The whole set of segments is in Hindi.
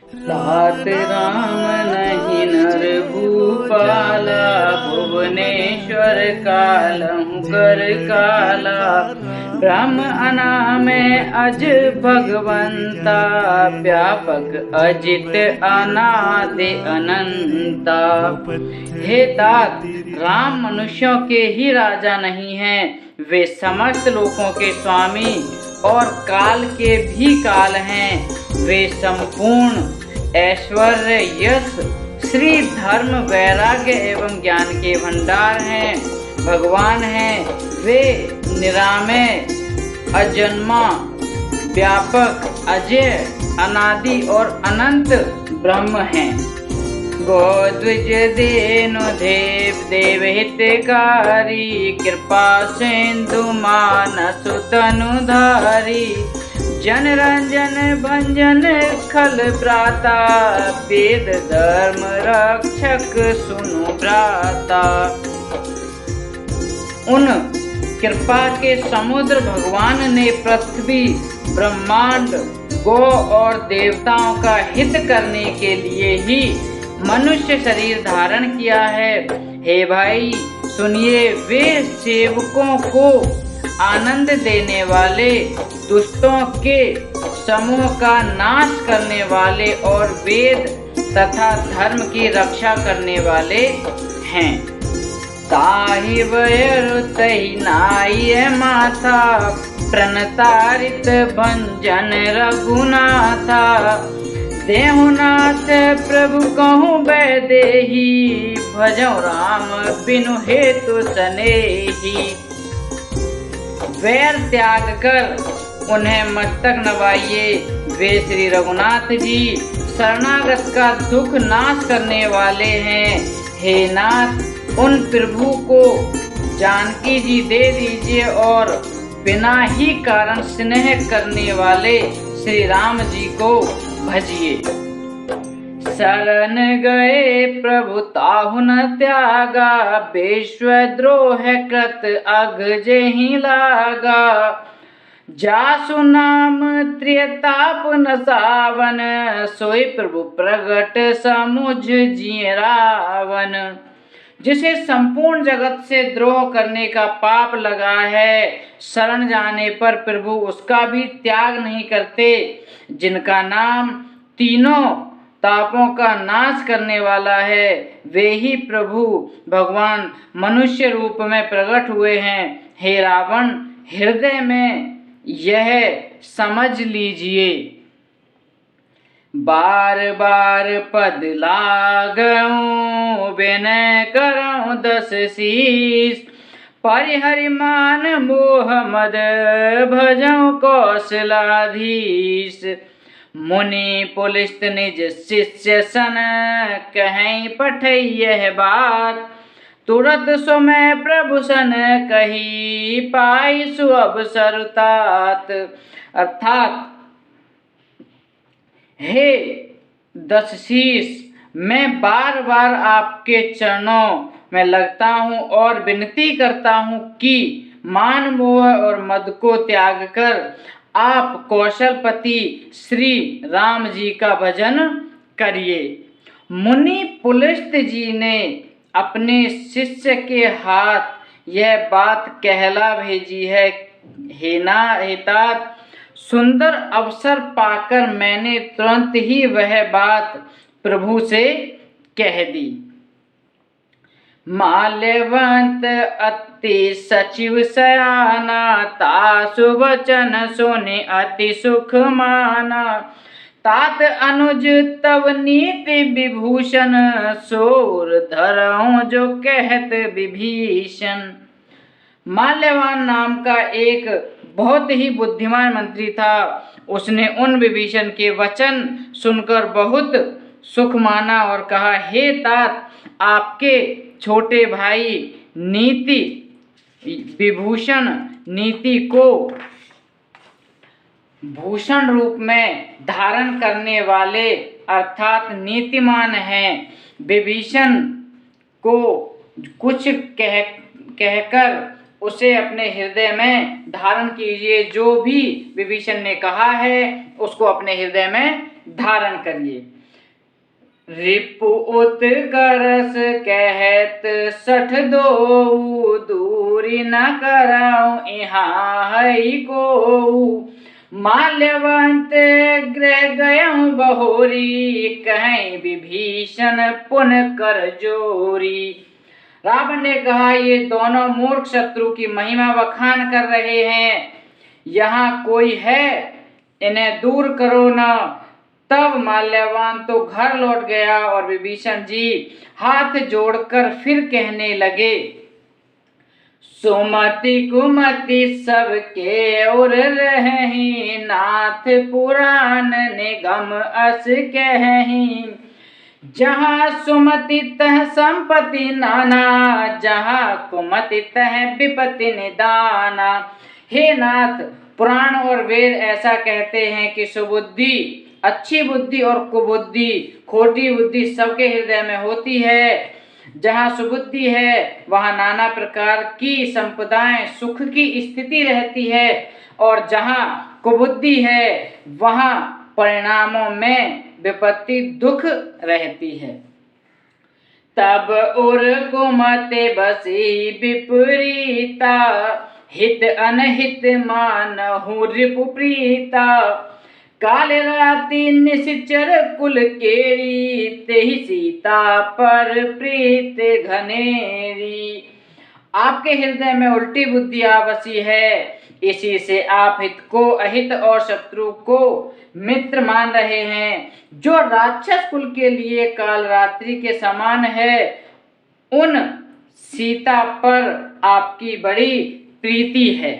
तात राम नहीं नर भूपाला, भुवनेश्वर कालहु कर काला। ब्रह्म अनामय अज भगवंता, व्यापक अजित अनादि अनंता। हे तात, राम मनुष्यों के ही राजा नहीं हैं, वे समस्त लोकों के स्वामी और काल के भी काल हैं। वे संपूर्ण ऐश्वर्य, यश, श्री, धर्म, वैराग्य एवं ज्ञान के भंडार हैं, भगवान हैं। वे निरामय, अजन्मा, व्यापक, अजय, अनादि और अनंत ब्रह्म हैं। गोद्विज देनु देव देव हितकारी, कृपा सिंधु मानस तनुधारी। जन रंजन भंजन खल भ्राता, वेद धर्म रक्षक सुनु भ्राता। उन कृपा के समुद्र भगवान ने पृथ्वी, ब्रह्मांड, गौ और देवताओं का हित करने के लिए ही मनुष्य शरीर धारण किया है। हे भाई सुनिए, वे सेवकों को आनंद देने वाले, दुष्टों के समूह का नाश करने वाले और वेद तथा धर्म की रक्षा करने वाले हैं। ताहि वयरु तहि नाय माथा, प्रणतारित भंजन रघुनाथा। देहुनाथ प्रभु कहूँ वैदेही, भजौ राम बिनु हेतु सनेही। वैर त्याग कर उन्हें मस्तक नवाइए, वे श्री रघुनाथ जी शरणागत का दुख नाश करने वाले हैं। हे नाथ, उन प्रभु को जानकी जी दे दीजिए और बिना ही कारण स्नेह करने वाले श्री राम जी को भजिए। शरण गए प्रभु ताहु न त्यागा, विश्वद्रोह कृत अघ जेहि लागा। जासु नाम त्रियताप न सावन, सोई प्रभु प्रगट समुझ जिय रावण। जिसे संपूर्ण जगत से द्रोह करने का पाप लगा है, शरण जाने पर प्रभु उसका भी त्याग नहीं करते। जिनका नाम तीनों तापों का नाश करने वाला है, वे ही प्रभु भगवान मनुष्य रूप में प्रकट हुए हैं। हे रावण, हृदय में यह समझ लीजिए, बार बार पद लागऊं, विनय करऊं दस शीस। परिहरि मान मोह मद, भजऊं कौशलाधीश। मुनि पुलिस्त निज शिष्य सन, कहीं पठई यह बात। तुरत सुमय प्रभु सन कही, पाई सुअवसर तात। अर्थात हे दशशीष, मैं बार बार आपके चरणों में लगता हूँ और विनती करता हूँ कि मान मोह और मद को त्याग कर आप कौशलपति श्री राम जी का भजन करिए। मुनि पुलस्त जी ने अपने शिष्य के हाथ यह बात कहला भेजी है। हे तात, सुंदर अवसर पाकर मैंने तुरंत ही वह बात प्रभु से कह दी। माल्यवंत अति सचिव सयाना, तासु वचन सुनि अति सुख माना। तात अनुज तव नीति विभूषण, सोर धरऊं जो कहत विभीषण। माल्यवान नाम का एक बहुत ही बुद्धिमान मंत्री था। उसने उन विभीषण के वचन सुनकर बहुत सुख माना और कहा, हे तात, आपके छोटे भाई नीति विभूषण, नीति को भूषण रूप में धारण करने वाले अर्थात नीतिमान हैं। विभीषण को कुछ कहकर उसे अपने हृदय में धारण कीजिए। जो भी विभीषण ने कहा है उसको अपने हृदय में धारण करिए। रिपु उत्कर्ष कहत सठ दो, दूरी न कराऊं यहाँ है को। माल्यवंत गृह गयऊं बहोरी, कहें विभीषण पुन कर जोरी। रावण ने कहा, ये दोनों मूर्ख शत्रु की महिमा बखान कर रहे हैं, यहाँ कोई है, इन्हें दूर करो न। तब माल्यवान तो घर लौट गया और विभीषण जी हाथ जोड़कर फिर कहने लगे, सुमति कुमति सबके और रही, नाथ पुराण निगम अस कहीं। जहाँ सुमति तह संपत्ति नाना, जहाँ कुमति तह विपत्ति निदाना। हे नाथ, पुराण और वेद ऐसा कहते हैं कि सुबुद्धि, अच्छी बुद्धि और कुबुद्धि, खोटी बुद्धि सबके हृदय में होती है। जहाँ सुबुद्धि है वहाँ नाना प्रकार की संपदाएं, सुख की स्थिति रहती है, और जहाँ कुबुद्धि है वहाँ परिणामों में विपत्ति दुख रहती है। तब उर कुमते बसी विपरीता, हित अनहित मानहु रिपु प्रीता। काल राति निश्चर कुल केरी, तेहि सीता पर प्रीत घनेरी। आपके हृदय में उल्टी बुद्धि आ बसी है, इसी से आप हित को अहित और शत्रु को मित्र मान रहे हैं। जो राक्षस कुल के लिए काल रात्रि के समान है, उन सीता पर आपकी बड़ी प्रीति है।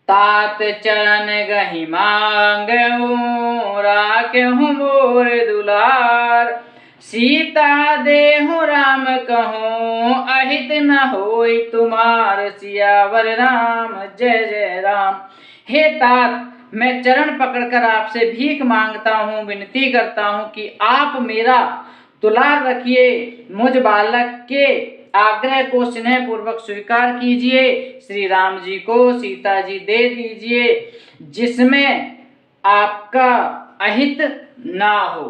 तात चरण गहि मांगहु, राखहु मोर दुलार। सीता देहु राम कहूँ, अहित न होई तुम्हार। सियावर राम जय जय राम। हे तात, मैं चरण पकड़कर आपसे भीख मांगता हूँ, विनती करता हूँ कि आप मेरा दुलार रखिए। मुझ बालक के आग्रह को स्नेह पूर्वक स्वीकार कीजिए। श्री राम जी को सीता जी दे दीजिए, जिसमें आपका अहित ना हो।